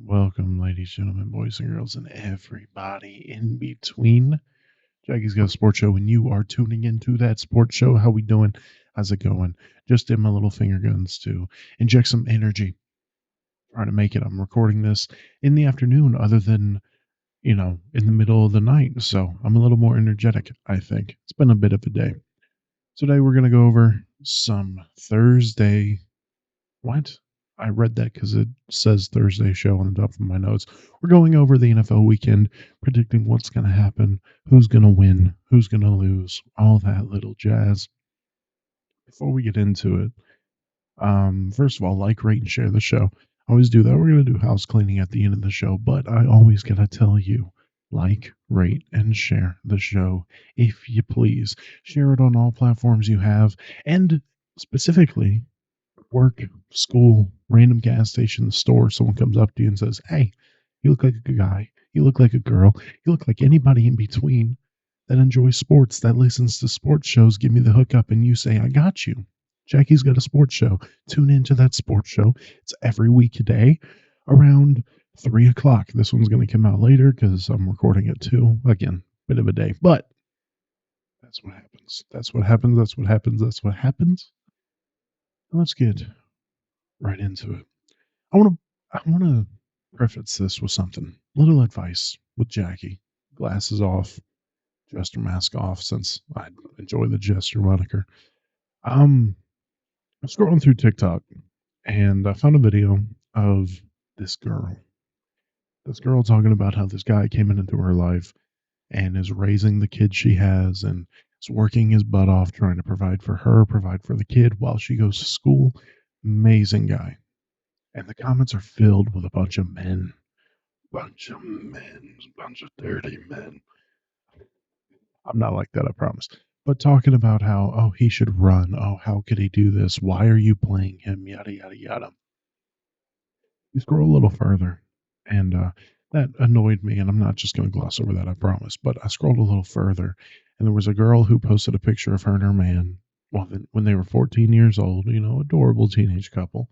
Welcome, ladies, gentlemen, boys and girls, and everybody in between. Jackie's got a sports show, and you are tuning into that sports show. How we doing? How's it going? Just did my little finger guns to inject some energy. Trying to make it. I'm recording this in the afternoon, other than in the middle of the night. So I'm a little more energetic. I think it's been a bit of a day. Today we're gonna go over some Thursday. What? I read that because it says Thursday show on the top of my notes. We're going over the NFL weekend, predicting what's going to happen, who's going to win, who's going to lose, all that little jazz. Before we get into it, first of all, like, rate, and share the show. I always do that. We're going to do house cleaning at the end of the show, but I always got to tell you, like, rate, and share the show if you please. Share it on all platforms you have, and specifically work, school, random gas station, the store, someone comes up to you and says, "Hey, you look like a guy, you look like a girl, you look like anybody in between that enjoys sports, that listens to sports shows, give me the hookup," and you say, "I got you. Jackie's got a sports show. Tune into that sports show. It's every weekday around 3 o'clock. This one's going to come out later because I'm recording it too. Again, bit of a day, but that's what happens. That's what happens. That's what happens. That's what happens. Let's get right into it. I want to preface this with something. Little advice with Jackie. Glasses off, jester mask off, since I enjoy the jester moniker. I'm scrolling through TikTok and I found a video of this girl. This girl talking about how this guy came into her life and is raising the kid she has and is working his butt off trying to provide for her, provide for the kid while she goes to school. Amazing guy. And the comments are filled with a bunch of men. Bunch of men. Bunch of dirty men. I'm not like that, I promise. But talking about how, oh, he should run. Oh, how could he do this? Why are you playing him? Yada, yada, yada. You scroll a little further, and that annoyed me, and I'm not just going to gloss over that, I promise. But I scrolled a little further, and there was a girl who posted a picture of her and her man when they were 14 years old, adorable teenage couple.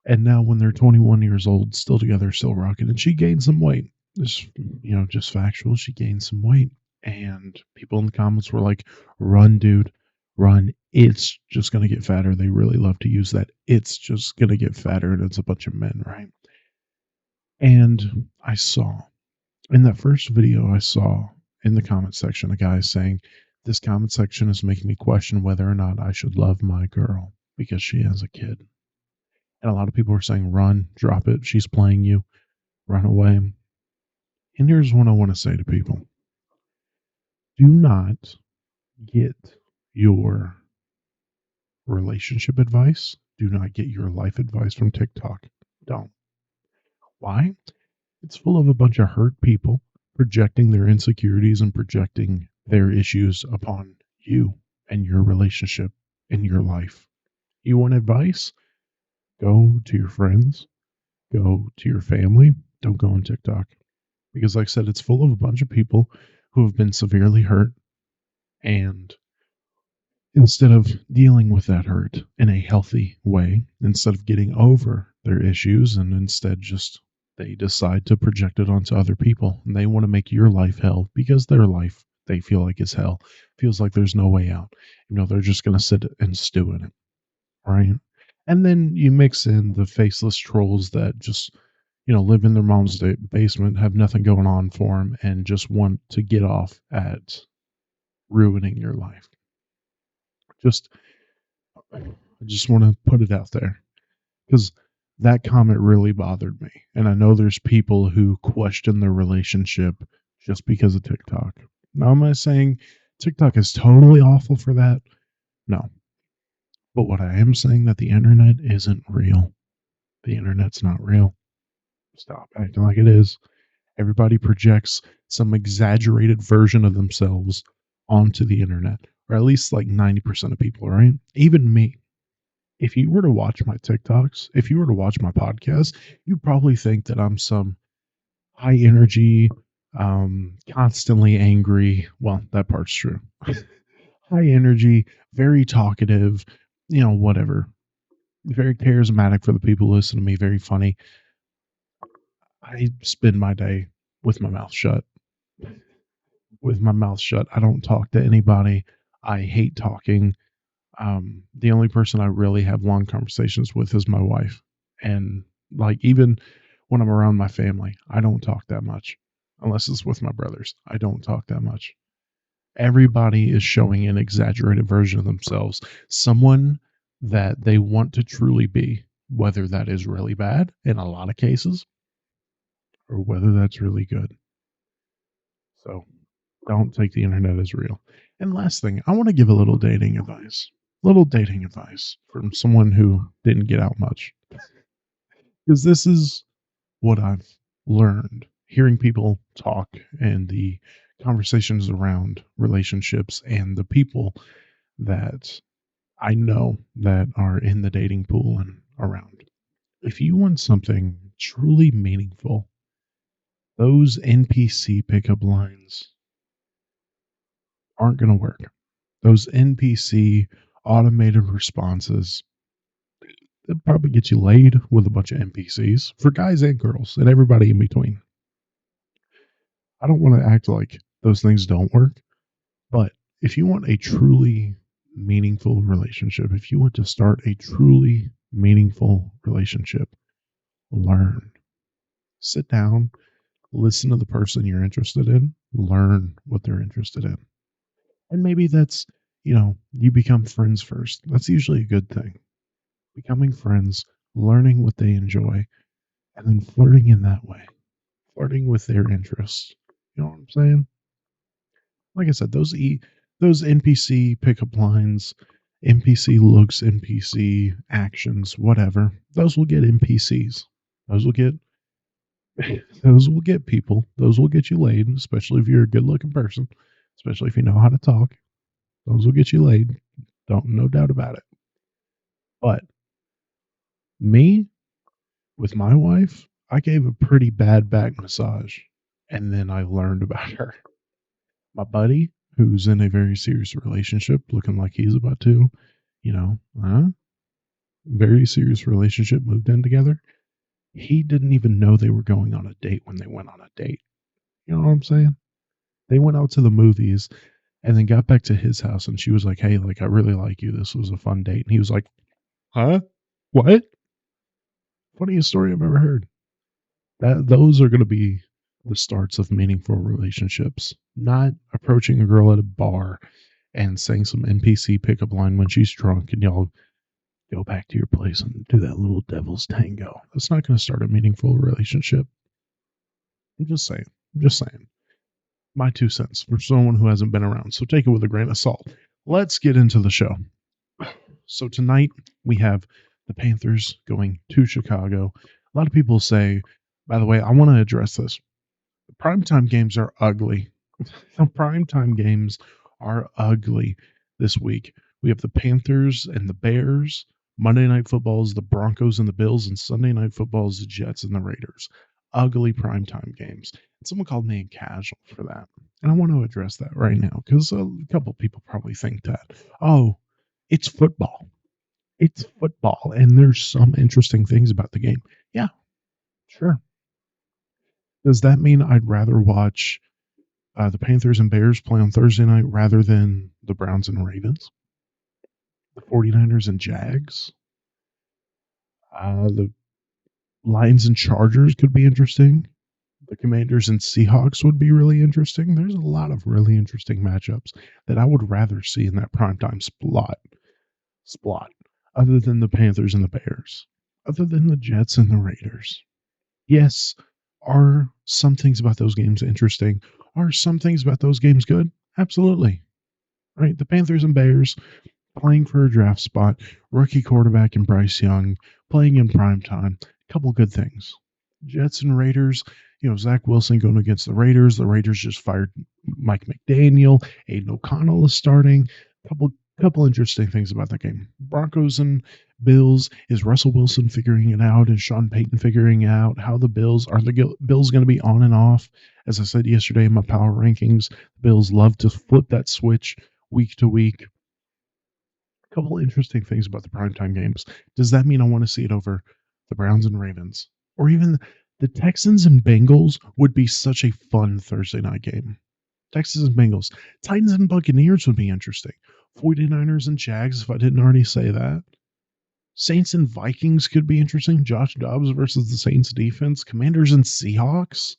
And now when they're 21 years old, still together, still rocking, and she gained some weight. Just factual. She gained some weight. And people in the comments were like, "Run, dude, run. It's just going to get fatter." They really love to use that. It's just going to get fatter. And it's a bunch of men, right? And I saw in that first video, I saw in the comment section, a guy saying, "This comment section is making me question whether or not I should love my girl because she has a kid." And a lot of people are saying, "Run, drop it. She's playing you. Run away." And here's what I want to say to people. Do not get your relationship advice. Do not get your life advice from TikTok. Don't. Why? It's full of a bunch of hurt people projecting their insecurities and projecting their issues upon you and your relationship in your life. You want advice? Go to your friends. Go to your family. Don't go on TikTok. Because, like I said, it's full of a bunch of people who have been severely hurt, and instead of dealing with that hurt in a healthy way, instead of getting over their issues, and instead just they decide to project it onto other people, and they want to make your life hell because their life they feel like is hell, feels like there's no way out. They're just going to sit and stew in it, right? And then you mix in the faceless trolls that just live in their mom's basement, have nothing going on for them, and just want to get off at ruining your life. I just want to put it out there because that comment really bothered me. And I know there's people who question their relationship just because of TikTok. Now, am I saying TikTok is totally awful for that? No. But what I am saying that the internet isn't real. The internet's not real. Stop acting like it is. Everybody projects some exaggerated version of themselves onto the internet, or at least like 90% of people, right? Even me. If you were to watch my TikToks, if you were to watch my podcast, you'd probably think that I'm some high energy, constantly angry. Well, that part's true. High energy, very talkative, whatever. Very charismatic for the people who listen to me, very funny. I spend my day with my mouth shut. With my mouth shut. I don't talk to anybody. I hate talking. The only person I really have long conversations with is my wife. And like even when I'm around my family, I don't talk that much. Unless it's with my brothers. I don't talk that much. Everybody is showing an exaggerated version of themselves. Someone that they want to truly be, whether that is really bad in a lot of cases or whether that's really good. So don't take the internet as real. And last thing, I want to give a little dating advice. Little dating advice from someone who didn't get out much. Because this is what I've learned hearing people talk and the conversations around relationships and the people that I know that are in the dating pool and around. If you want something truly meaningful, those NPC pickup lines aren't going to work. Those NPC automated responses, they'll probably get you laid with a bunch of NPCs for guys and girls and everybody in between. I don't want to act like those things don't work, but if you want a truly meaningful relationship, if you want to start a truly meaningful relationship, learn. Sit down, listen to the person you're interested in, learn what they're interested in. And maybe that's, you become friends first. That's usually a good thing. Becoming friends, learning what they enjoy, and then flirting in that way, flirting with their interests. You know what I'm saying? Like I said, those NPC pickup lines, NPC looks, NPC actions, whatever. Those will get NPCs. Those will get those will get people. Those will get you laid, especially if you're a good looking person, especially if you know how to talk. Those will get you laid. Don't no doubt about it. But me with my wife, I gave a pretty bad back massage and then I learned about her. My buddy, who's in a very serious relationship, looking like he's about to, you know, very serious relationship, moved in together. He didn't even know they were going on a date when they went on a date. You know what I'm saying? They went out to the movies and then got back to his house and she was like, "Hey, like I really like you. This was a fun date." And he was like, "Huh? What?" Funniest story I've ever heard. Those are going to be the starts of meaningful relationships. Not approaching a girl at a bar and saying some NPC pickup line when she's drunk and y'all go back to your place and do that little devil's tango. That's not going to start a meaningful relationship. I'm just saying. I'm just saying. My 2 cents for someone who hasn't been around. So take it with a grain of salt. Let's get into the show. So tonight we have the Panthers going to Chicago. A lot of people say, by the way, I want to address this. Primetime games are ugly. The primetime games are ugly this week. We have the Panthers and the Bears. Monday Night Football is the Broncos and the Bills, and Sunday Night Football is the Jets and the Raiders. Ugly primetime games. And someone called me a casual for that. And I want to address that right now because a couple people probably think that, oh, it's football. It's football, and there's some interesting things about the game. Yeah, sure. Does that mean I'd rather watch the Panthers and Bears play on Thursday night rather than the Browns and Ravens, the 49ers and Jags, the Lions and Chargers could be interesting. The Commanders and Seahawks would be really interesting. There's a lot of really interesting matchups that I would rather see in that primetime splot, other than the Panthers and the Bears, other than the Jets and the Raiders. Yes, are some things about those games interesting? Are some things about those games good? Absolutely. Right? The Panthers and Bears playing for a draft spot, rookie quarterback in Bryce Young, playing in prime time. Couple good things. Jets and Raiders, Zach Wilson going against the Raiders. The Raiders just fired Mike McDaniel. Aiden O'Connell is starting. Couple interesting things about that game. Broncos and Bills. Is Russell Wilson figuring it out? Is Sean Payton figuring out how the Bills are the Bills going to be on and off? As I said yesterday in my power rankings, the Bills love to flip that switch week to week. A couple interesting things about the primetime games. Does that mean I want to see it over the Browns and Ravens, or even The Texans and Bengals would be such a fun Thursday night game. Texans and Bengals. Titans and Buccaneers would be interesting. 49ers and Jags, if I didn't already say that. Saints and Vikings could be interesting. Josh Dobbs versus the Saints defense. Commanders and Seahawks.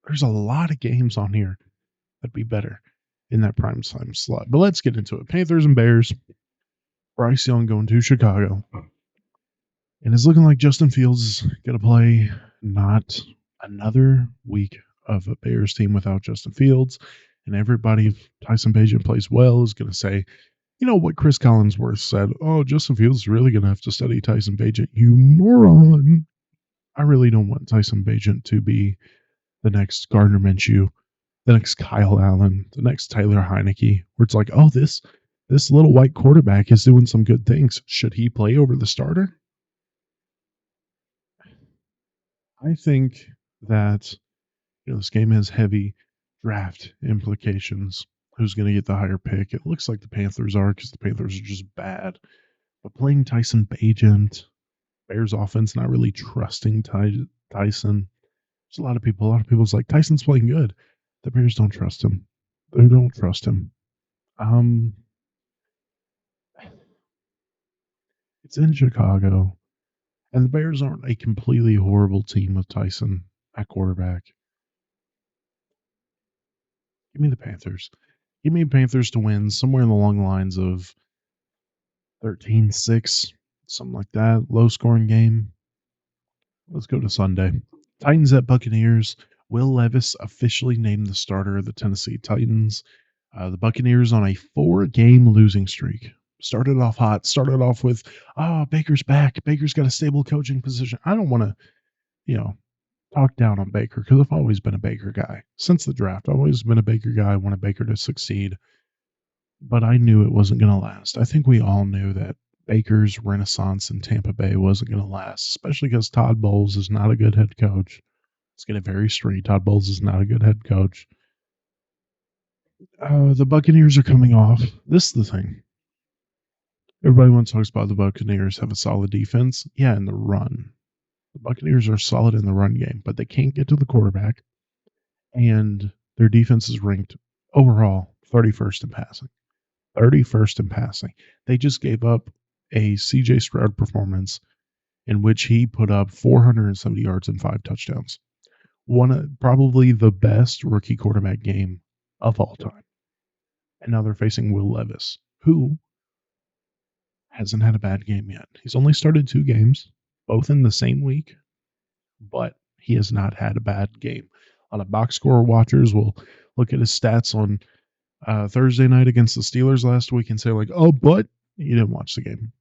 There's a lot of games on here that'd be better in that prime time slot. But let's get into it. Panthers and Bears. Bryce Young going to Chicago. And it's looking like Justin Fields is going to play not another week of a Bears team without Justin Fields. And everybody, if Tyson Bagent plays well, is going to say, you know what Chris Collinsworth said? Oh, Justin Fields is really going to have to study Tyson Bagent. You moron. I really don't want Tyson Bagent to be the next Gardner Minshew, the next Kyle Allen, the next Taylor Heineke, where it's like, oh, this little white quarterback is doing some good things. Should he play over the starter? I think that this game has heavy draft implications. Who's going to get the higher pick? It looks like the Panthers are because the Panthers are just bad. But playing Tyson Bagent, Bears offense, not really trusting Tyson. There's a lot of people's like, Tyson's playing good. The Bears don't trust him. They don't trust him. It's in Chicago. And the Bears aren't a completely horrible team with Tyson at quarterback. Give me the Panthers. Give me the Panthers to win somewhere along the lines of 13-6, something like that. Low-scoring game. Let's go to Sunday. Titans at Buccaneers. Will Levis officially named the starter of the Tennessee Titans. The Buccaneers on a 4-game losing streak. Started off hot. Started off with, Baker's back. Baker's got a stable coaching position. I don't want to, talk down on Baker because I've always been a Baker guy. Since the draft, I've always been a Baker guy. I wanted Baker to succeed. But I knew it wasn't going to last. I think we all knew that Baker's renaissance in Tampa Bay wasn't going to last, especially because Todd Bowles is not a good head coach. Let's get it very straight. Todd Bowles is not a good head coach. The Buccaneers are coming off. This is the thing. Everybody wants to talk about the Buccaneers have a solid defense. Yeah, in the run. The Buccaneers are solid in the run game, but they can't get to the quarterback. And their defense is ranked overall 31st in passing. 31st in passing. They just gave up a CJ Stroud performance in which he put up 470 yards and 5 touchdowns. Probably the best rookie quarterback game of all time. And now they're facing Will Levis, who hasn't had a bad game yet. He's only started 2 games, both in the same week, but he has not had a bad game. A lot of box score watchers will look at his stats on Thursday night against the Steelers last week and say like, oh, but you didn't watch the game.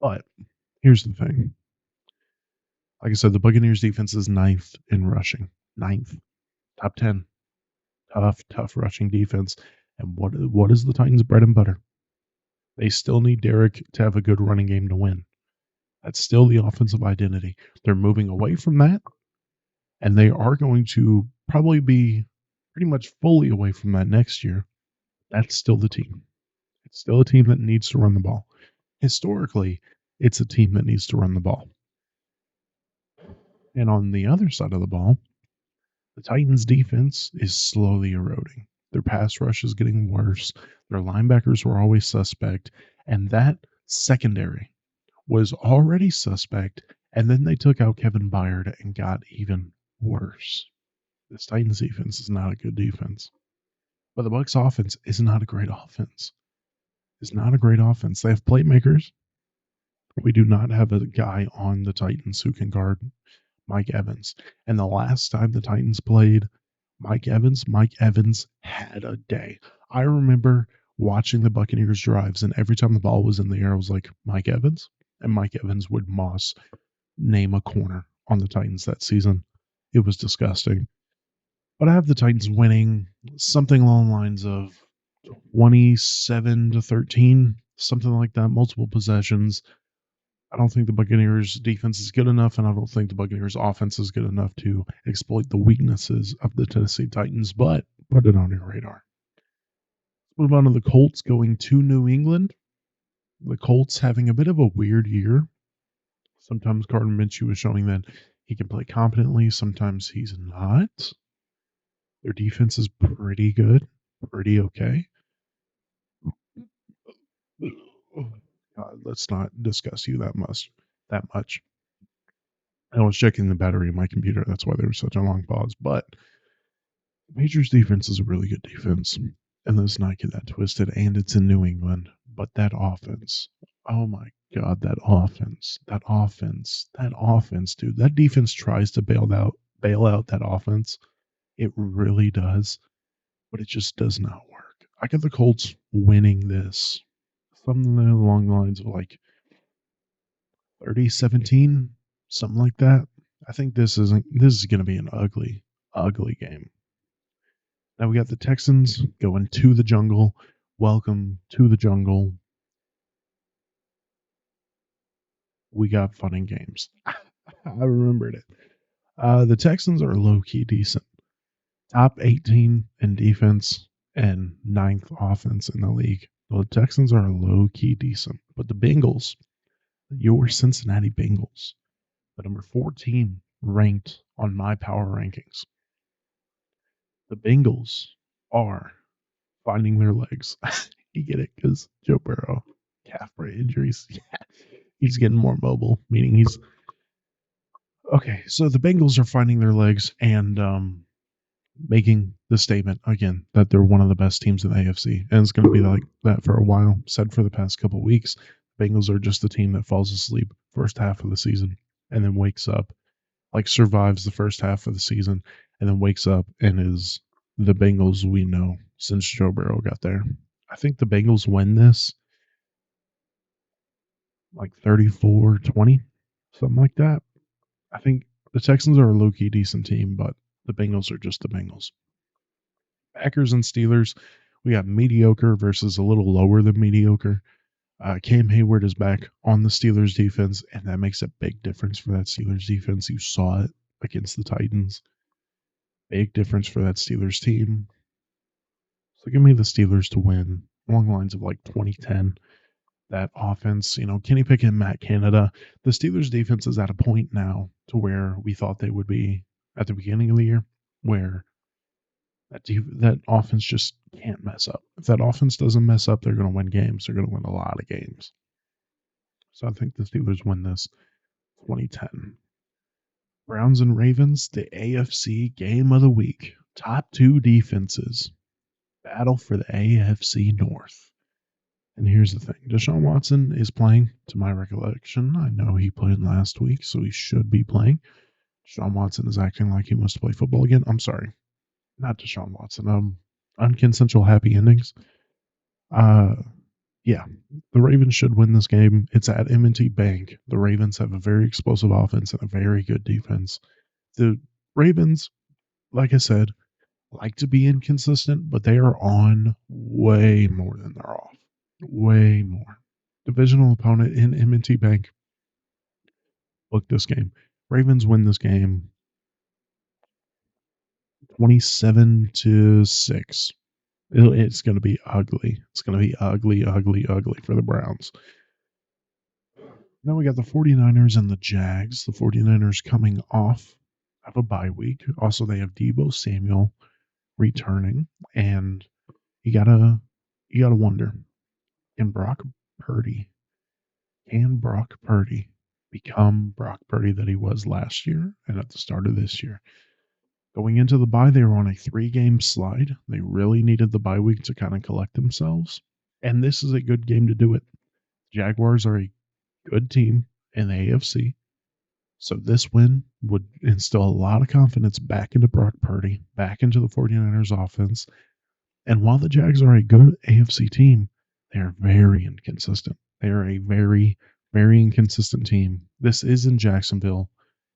But here's the thing. Like I said, the Buccaneers defense is 9th in rushing. 9th. Top 10. Tough rushing defense. And what is the Titans' bread and butter? They still need Derek to have a good running game to win. That's still the offensive identity. They're moving away from that, and they are going to probably be pretty much fully away from that next year. That's still the team. It's still a team that needs to run the ball. Historically, it's a team that needs to run the ball. And on the other side of the ball, the Titans' defense is slowly eroding. Their pass rush is getting worse. Their linebackers were always suspect. And that secondary was already suspect. And then they took out Kevin Byard and got even worse. This Titans defense is not a good defense. But the Bucs offense is not a great offense. It's not a great offense. They have playmakers. We do not have a guy on the Titans who can guard Mike Evans. And the last time the Titans played Mike Evans had a day. I remember watching the Buccaneers drives, and every time the ball was in the air, I was like, Mike Evans? And Mike Evans would name a corner on the Titans that season. It was disgusting. But I have the Titans winning something along the lines of 27-13, something like that, multiple possessions. I don't think the Buccaneers defense is good enough, and I don't think the Buccaneers offense is good enough to exploit the weaknesses of the Tennessee Titans, but put it on your radar. Let's move on to the Colts going to New England. The Colts having a bit of a weird year. Sometimes Gardner Minshew was showing that He can play competently. Sometimes he's not. Their defense is pretty good, pretty okay. God, let's not discuss you that much. That much. I was checking the battery in my computer. That's why there was such a long pause. But the Patriots defense is a really good defense. And let's not get that twisted. And it's in New England. But that offense, oh my God, that offense, dude. That defense tries to bail out that offense. It really does. But it just does not work. I got the Colts winning this. Something along the lines of like 30-17, something like that. I think this is going to be an ugly game. Now we got the Texans going to the jungle. Welcome to the jungle. We got fun and games. I remembered it. The Texans are low-key decent. Top 18 in defense and 9th offense in the league. The Texans are low-key decent. But the Bengals, your Cincinnati Bengals, the number 14 ranked on my power rankings. The Bengals are finding their legs. You get it? Because Joe Burrow, calf injuries. Yeah, he's getting more mobile, meaning he's... Okay, so the Bengals are finding their legs and making the statement again that they're one of the best teams in the AFC. And it's going to be like that for a while. Said for the past couple of weeks, Bengals are just the team that falls asleep first half of the season and then wakes up, like survives the first half of the season and then wakes up and is the Bengals we know since Joe Burrow got there. I think the Bengals win this like 34-20, something like that. I think the Texans are a low-key decent team, but the Bengals are just the Bengals. Packers and Steelers, we got mediocre versus a little lower than mediocre. Cam Hayward is back on the Steelers defense, and that makes a big difference for that Steelers defense. You saw it against the Titans. Big difference for that Steelers team. So give me the Steelers to win along the lines of like 2010. That offense, Kenny Pickett and Matt Canada. The Steelers defense is at a point now to where we thought they would be at the beginning of the year, where that offense just can't mess up. If that offense doesn't mess up, they're going to win games. They're going to win a lot of games. So I think the Steelers win this 2010. Browns and Ravens, the AFC game of the week. Top two defenses battle for the AFC North. And here's the thing. Deshaun Watson is playing, to my recollection. I know he played last week, so he should be playing. Deshaun Watson is acting like he wants to play football again. I'm sorry. Not Deshaun Watson. Unconsensual happy endings. Yeah, the Ravens should win this game. It's at M&T Bank. The Ravens have a very explosive offense and a very good defense. The Ravens, like I said, like to be inconsistent, but they are on way more than they're off. Way more. Divisional opponent in M&T Bank. Book this game. Ravens win this game 27-6. It's going to be ugly. It's going to be ugly for the Browns. Now we got the 49ers and the Jags. The 49ers coming off of a bye week. Also, they have Deebo Samuel returning. And you gotta wonder, can Brock Purdy become Brock Purdy that he was last year and at the start of this year? Going into the bye, they were on a 3-game slide. They really needed the bye week to kind of collect themselves. And this is a good game to do it. Jaguars are a good team in the AFC. So this win would instill a lot of confidence back into Brock Purdy, back into the 49ers offense. And while the Jags are a good AFC team, they are very inconsistent. They are a very, very inconsistent team. This is in Jacksonville.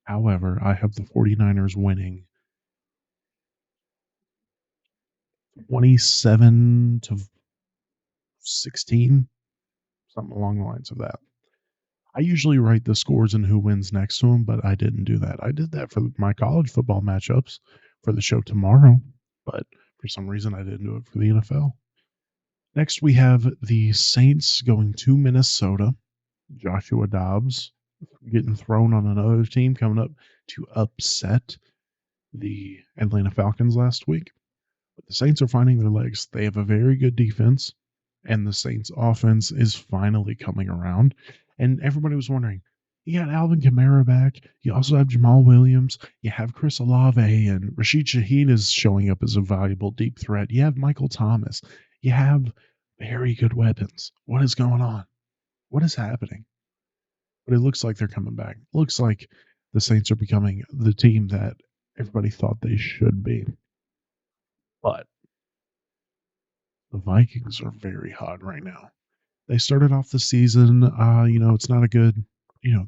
However, I have the 49ers winning 27-16, something along the lines of that. I usually write the scores and who wins next to them, but I didn't do that. I did that for my college football matchups for the show tomorrow, but for some reason I didn't do it for the NFL. Next, we have the Saints going to Minnesota. Joshua Dobbs getting thrown on another team coming up to upset the Atlanta Falcons last week. But the Saints are finding their legs. They have a very good defense, and the Saints offense is finally coming around. And everybody was wondering, you got Alvin Kamara back. You also have Jamal Williams. You have Chris Olave, and Rashid Shaheed is showing up as a valuable deep threat. You have Michael Thomas. You have very good weapons. What is going on? What is happening? But it looks like they're coming back. Looks like the Saints are becoming the team that everybody thought they should be. But the Vikings are very hot right now. They started off the season, it's not a good,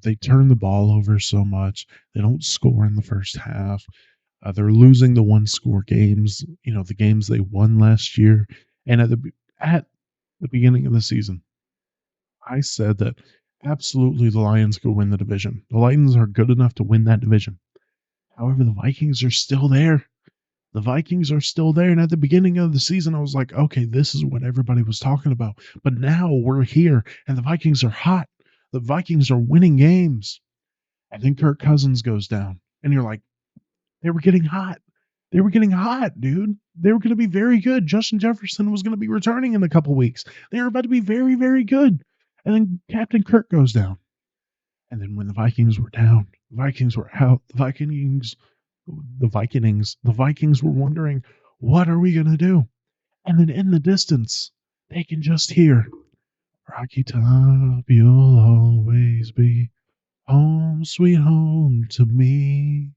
they turn the ball over so much. They don't score in the first half. They're losing the one score games, the games they won last year. And at the beginning of the season, I said that absolutely the Lions could win the division. The Lions are good enough to win that division. However, the Vikings are still there. The Vikings are still there. And at the beginning of the season, I was like, okay, this is what everybody was talking about. But now we're here, and the Vikings are hot. The Vikings are winning games. And then Kirk Cousins goes down. And you're like, they were getting hot. They were getting hot, dude. They were going to be very good. Justin Jefferson was going to be returning in a couple weeks. They were about to be very, very good. And then Captain Kirk goes down. And then when the Vikings were down, the Vikings were out. The Vikings were wondering, what are we going to do? And then in the distance, they can just hear, Rocky Top, you'll always be home, sweet home to me.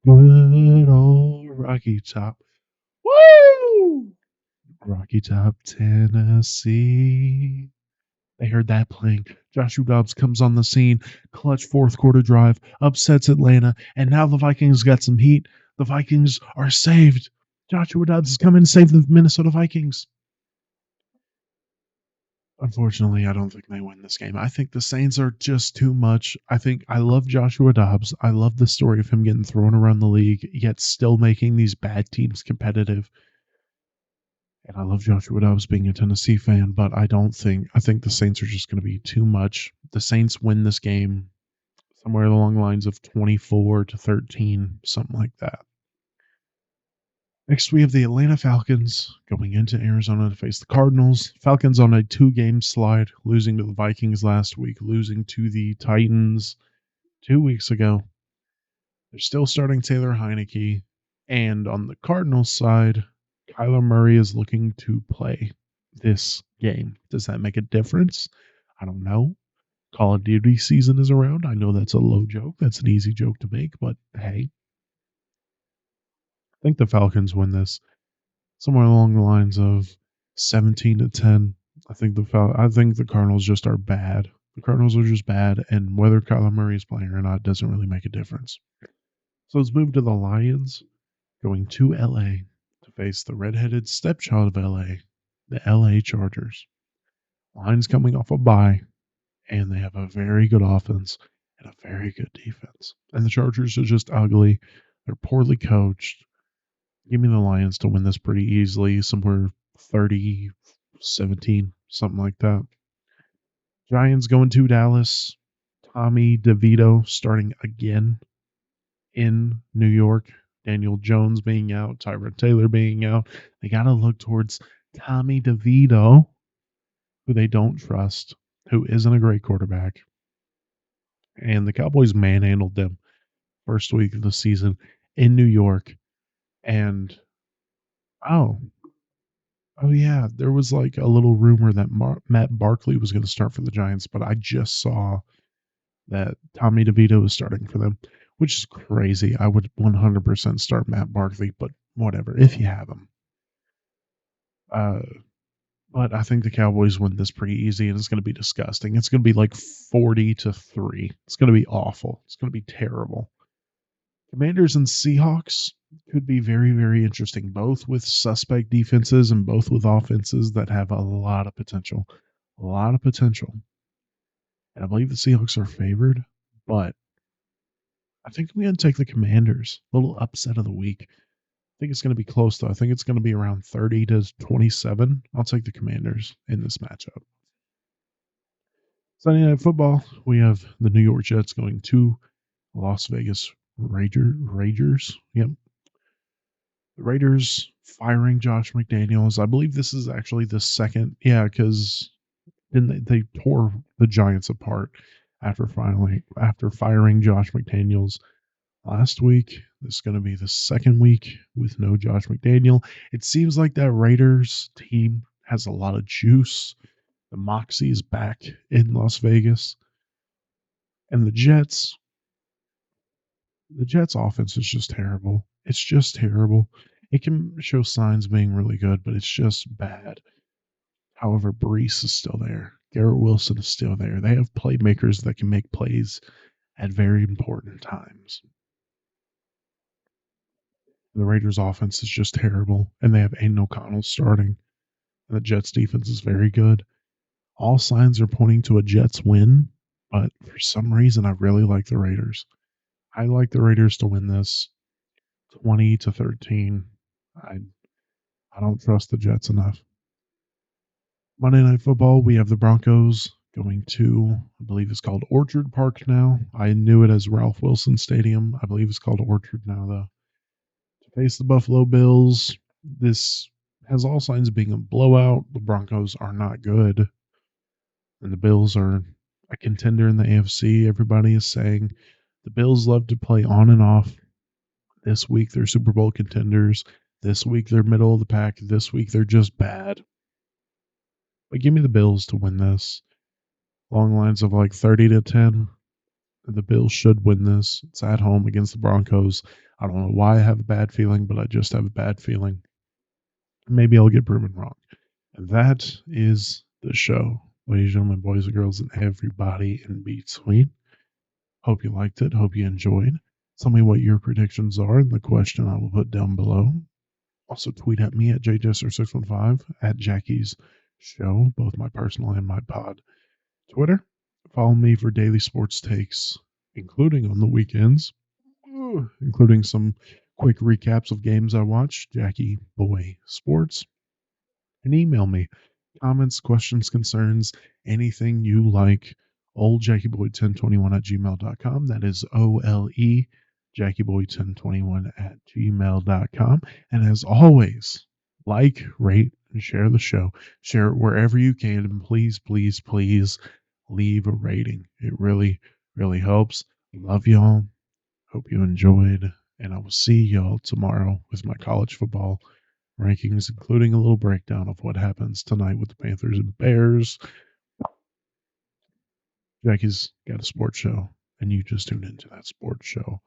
Good old Rocky Top. Woo! Rocky Top, Tennessee. They heard that playing. Joshua Dobbs comes on the scene, clutch fourth quarter drive, upsets Atlanta, and now the Vikings got some heat. The Vikings are saved. Joshua Dobbs has come in and saved the Minnesota Vikings. Unfortunately, I don't think they win this game. I think the Saints are just too much. I love Joshua Dobbs. I love the story of him getting thrown around the league, yet still making these bad teams competitive. And I love Joshua Dobbs being a Tennessee fan, but I think the Saints are just going to be too much. The Saints win this game somewhere along the lines of 24-13, something like that. Next, we have the Atlanta Falcons going into Arizona to face the Cardinals. Falcons on a 2-game slide, losing to the Vikings last week, losing to the Titans 2 weeks ago. They're still starting Taylor Heineke. And on the Cardinals side, Kyler Murray is looking to play this game. Does that make a difference? I don't know. Call of Duty season is around. I know that's a low joke. That's an easy joke to make, but hey. I think the Falcons win this somewhere along the lines of 17-10. I think the Cardinals just are bad. The Cardinals are just bad, and whether Kyler Murray is playing or not doesn't really make a difference. So let's move to the Lions going to LA to face the redheaded stepchild of LA, the LA Chargers. Lions coming off a bye, and they have a very good offense and a very good defense. And the Chargers are just ugly. They're poorly coached. Give me the Lions to win this pretty easily, somewhere 30-17, something like that. Giants going to Dallas. Tommy DeVito starting again in New York. Daniel Jones being out, Tyrod Taylor being out. They got to look towards Tommy DeVito, who they don't trust, who isn't a great quarterback. And the Cowboys manhandled them first week of the season in New York. And, oh yeah, there was like a little rumor that Matt Barkley was going to start for the Giants, but I just saw that Tommy DeVito is starting for them, which is crazy. I would 100% start Matt Barkley, but whatever, if you have him. But I think the Cowboys win this pretty easy, and it's going to be disgusting. It's going to be like 40-3. It's going to be awful. It's going to be terrible. Commanders and Seahawks could be very, very interesting, both with suspect defenses and both with offenses that have a lot of potential. A lot of potential. And I believe the Seahawks are favored, but I think I'm going to take the Commanders. A little upset of the week. I think it's going to be close, though. I think it's going to be around 30-27. I'll take the Commanders in this matchup. Sunday Night Football, we have the New York Jets going to Las Vegas Ragers. Yep. The Raiders firing Josh McDaniels. I believe this is actually the second. Yeah, because then they tore the Giants apart after firing Josh McDaniels last week. This is going to be the second week with no Josh McDaniel. It seems like that Raiders team has a lot of juice. The Moxie is back in Las Vegas. And the Jets offense is just terrible. It's just terrible. It can show signs of being really good, but it's just bad. However, Brees is still there. Garrett Wilson is still there. They have playmakers that can make plays at very important times. The Raiders offense is just terrible, and they have Aiden O'Connell starting. And the Jets defense is very good. All signs are pointing to a Jets win, but for some reason I really like the Raiders. I like the Raiders to win this 20-13. I don't trust the Jets enough. Monday Night Football, we have the Broncos going to, I believe it's called Orchard Park now. I knew it as Ralph Wilson Stadium. I believe it's called Orchard now, though. To face the Buffalo Bills, this has all signs of being a blowout. The Broncos are not good, and the Bills are a contender in the AFC. Everybody is saying the Bills love to play on and off. This week, they're Super Bowl contenders. This week, they're middle of the pack. This week, they're just bad. But give me the Bills to win this. Long lines of like 30-10. The Bills should win this. It's at home against the Broncos. I don't know why I have a bad feeling, but I just have a bad feeling. Maybe I'll get proven wrong. And that is the show. Ladies and gentlemen, boys and girls, and everybody in between. Hope you liked it. Hope you enjoyed. Tell me what your predictions are in the question I will put down below. Also, tweet at me at jjester615, at Jackie's Show, both my personal and my pod Twitter. Follow me for daily sports takes, including on the weekends, including some quick recaps of games I watch, Jackie Boy Sports. And email me comments, questions, concerns, anything you like. Old JackieBoy1021 at gmail.com. That is OLE JackieBoy1021 at gmail.com. And as always, like, rate, and share the show. Share it wherever you can. And please, please, please leave a rating. It really, really helps. Love y'all. Hope you enjoyed. And I will see y'all tomorrow with my college football rankings, including a little breakdown of what happens tonight with the Panthers and Bears. Jackie's got a sports show, and you just tuned into that sports show.